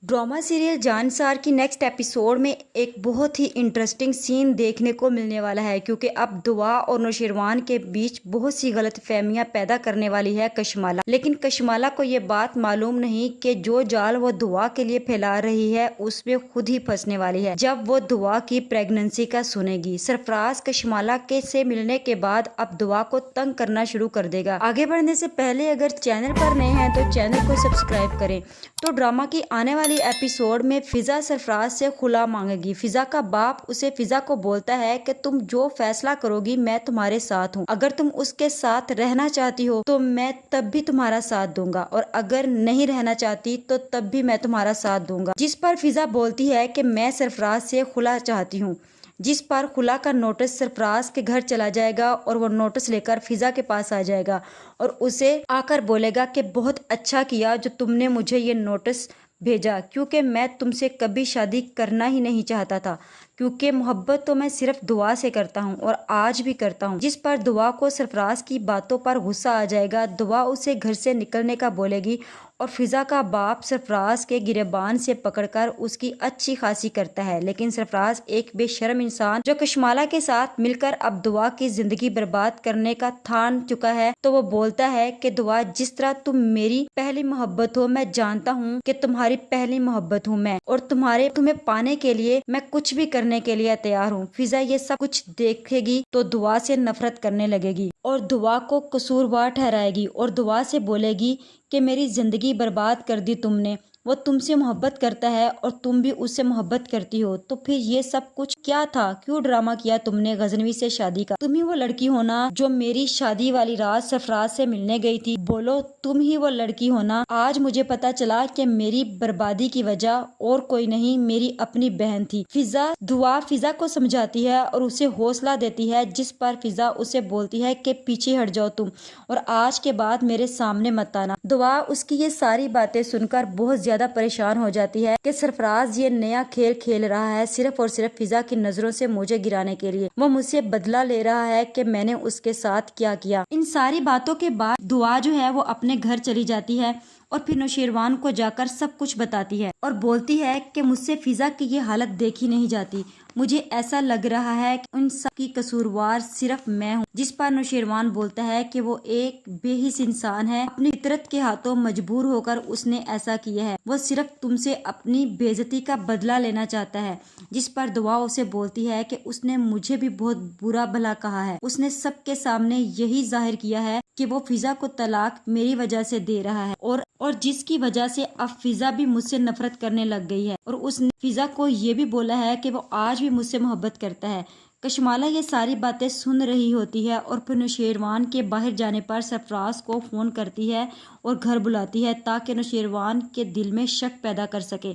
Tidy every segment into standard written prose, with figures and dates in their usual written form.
Drama serial جانسار کی next episode میں ایک بہت ہی انٹرسٹنگ سین دیکھنے کو ملنے والا ہے، کیونکہ اب دعا اور نوشیروان کے بیچ بہت سی غلط فہمیاں پیدا کرنے والی ہے کشمالہ۔ لیکن کشمالہ کو یہ بات معلوم نہیں کہ جو جال وہ دعا کے لیے پھیلا رہی ہے اس میں خود ہی پھنسنے والی ہے جب وہ دعا کی پریگننسی کا سنے گی۔ سرفراز کشمالہ سے ملنے کے بعد اب دعا کو تنگ کرنا شروع کر دے گا۔ آگے بڑھنے سے پہلے اگر چینل پر نئے ہیں تو چینل کو سبسکرائب کریں۔ تو ڈرامہ کی آنے والی ایپیسوڈ میں فضا سرفراز سے خلا مانگے گی۔ فضا کا باپ اسے فضا کو بولتا ہے کہ تم جو فیصلہ کرو گی میں تمہارے ساتھ ہوں، اگر تم اس کے ساتھ رہنا چاہتی ہو تو میں تب بھی تمہارا ساتھ دوں گا، اور اگر نہیں رہنا چاہتی تو تب بھی میں تمہارا ساتھ دوں گا۔ جس پر فضا بولتی ہے کہ میں سرفراز سے خلا چاہتی ہوں، جس پر خلا کا نوٹس سرفراز کے گھر چلا جائے گا اور وہ نوٹس لے کر فضا کے پاس آ جائے گا اور اسے آ کر بولے گا کہ بہت اچھا کیا جو تم نے مجھے یہ نوٹس بھیجا، کیونکہ میں تم سے کبھی شادی کرنا ہی نہیں چاہتا تھا، کیونکہ محبت تو میں صرف دعا سے کرتا ہوں اور آج بھی کرتا ہوں۔ جس پر دعا کو سرفراز کی باتوں پر غصہ آ جائے گا۔ دعا اسے گھر سے نکلنے کا بولے گی اور فضا کا باپ سرفراز کے گریبان سے پکڑ کر اس کی اچھی خاصی کرتا ہے، لیکن سرفراز ایک بے شرم انسان جو کشمالہ کے ساتھ مل کر اب دعا کی زندگی برباد کرنے کا ٹھان چکا ہے، تو وہ بولتا ہے کہ دعا جس طرح تم میری پہلی محبت ہو، میں جانتا ہوں کہ تمہاری پہلی محبت ہوں میں، اور تمہیں پانے کے لیے میں کچھ بھی کرنے کے لیے تیار ہوں۔ فضا یہ سب کچھ دیکھے گی تو دعا سے نفرت کرنے لگے گی اور دعا کو قصوروار ٹھہرائے گی اور دعا سے بولے گی کہ میری زندگی برباد کر دی تم نے، وہ تم سے محبت کرتا ہے اور تم بھی اس سے محبت کرتی ہو، تو پھر یہ سب کچھ کیا تھا؟ کیوں ڈرامہ کیا تم نے غزنوی سے شادی کا؟ تم ہی وہ لڑکی ہونا جو میری شادی والی رات سرفراز سے ملنے گئی تھی، بولو تم ہی وہ لڑکی ہونا۔ آج مجھے پتا چلا کہ میری بربادی کی وجہ اور کوئی نہیں، میری اپنی بہن تھی۔ دعا فضا کو سمجھاتی ہے اور اسے حوصلہ دیتی ہے، جس پر فضا اسے بولتی ہے کہ پیچھے ہٹ جاؤ تم، اور آج کے بعد میرے سامنے مت آنا۔ دعا اس کی یہ ساری باتیں سن کر بہت زیادہ پریشان ہو جاتی ہے کہ سرفراز یہ نیا کھیل کھیل رہا ہے صرف اور صرف فضا کی نظروں سے مجھے گرانے کے لیے، وہ مجھ سے بدلہ لے رہا ہے کہ میں نے اس کے ساتھ کیا کیا۔ ان ساری باتوں کے بعد دعا جو ہے وہ اپنے گھر چلی جاتی ہے اور پھر نوشیروان کو جا کر سب کچھ بتاتی ہے اور بولتی ہے کہ مجھ سے فضا کی یہ حالت دیکھی نہیں جاتی، مجھے ایسا لگ رہا ہے کہ ان سب کی قصوروار صرف میں ہوں۔ جس پر نوشیروان بولتا ہے کہ وہ ایک بے حس انسان ہے، اپنی فطرت کے ہاتھوں مجبور ہو کر اس نے ایسا کیا ہے، وہ صرف تم سے اپنی بے عزتی کا بدلہ لینا چاہتا ہے۔ جس پر دعا اسے بولتی ہے کہ اس نے مجھے بھی بہت برا بھلا کہا ہے، اس نے سب کے سامنے یہی ظاہر کیا ہے کہ وہ فضا کو طلاق میری وجہ سے دے رہا ہے، اور جس کی وجہ سے اب فضا بھی مجھ سے نفرت کرنے لگ گئی ہے، اور اس نے فضا کو یہ بھی بولا ہے کہ وہ آج بھی مجھ سے محبت کرتا ہے۔ کشمالہ یہ ساری باتیں سن رہی ہوتی ہے اور پھر نوشیروان کے باہر جانے پر سرفراز کو فون کرتی ہے اور گھر بلاتی ہے تاکہ نوشیروان کے دل میں شک پیدا کر سکے،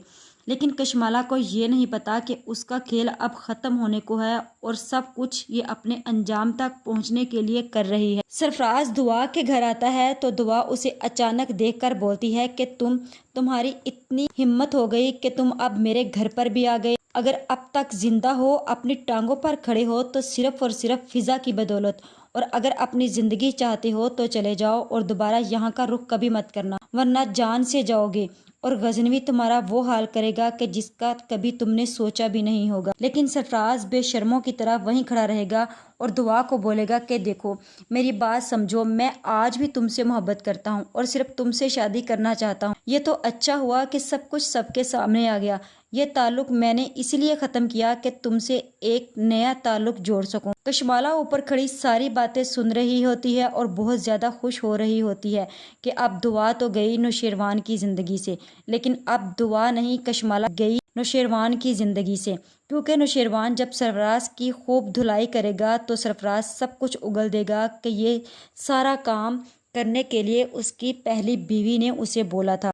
لیکن کشمالہ کو یہ نہیں پتا کہ اس کا کھیل اب ختم ہونے کو ہے اور سب کچھ یہ اپنے انجام تک پہنچنے کے لیے کر رہی ہے۔ سرفراز دعا کے گھر آتا ہے تو دعا اسے اچانک دیکھ کر بولتی ہے کہ تمہاری اتنی ہمت ہو گئی کہ تم اب میرے گھر پر بھی آ گئے، اگر اب تک زندہ ہو، اپنی ٹانگوں پر کھڑے ہو تو صرف اور صرف فضا کی بدولت، اور اگر اپنی زندگی چاہتے ہو تو چلے جاؤ اور دوبارہ یہاں کا رخ کبھی مت کرنا، ورنہ جان سے جاؤ گے اور غزنوی تمہارا وہ حال کرے گا کہ جس کا کبھی تم نے سوچا بھی نہیں ہوگا۔ لیکن سرفراز بے شرموں کی طرح وہیں کھڑا رہے گا اور دعا کو بولے گا کہ دیکھو میری بات سمجھو، میں آج بھی تم سے محبت کرتا ہوں اور صرف تم سے شادی کرنا چاہتا ہوں۔ یہ تو اچھا ہوا کہ سب کچھ سب کے سامنے آ گیا، یہ تعلق میں نے اس لیے ختم کیا کہ تم سے ایک نیا تعلق جوڑ سکوں۔ کشمالہ اوپر کھڑی ساری باتیں سن رہی ہوتی ہے اور بہت زیادہ خوش ہو رہی ہوتی ہے کہ اب دعا تو گئی نوشیروان کی زندگی سے، لیکن اب دعا نہیں کشمالہ گئی نوشیروان کی زندگی سے، کیونکہ نوشیروان جب سرفراز کی خوب دھلائی کرے گا تو سرفراز سب کچھ اگل دے گا کہ یہ سارا کام کرنے کے لیے اس کی پہلی بیوی نے اسے بولا تھا۔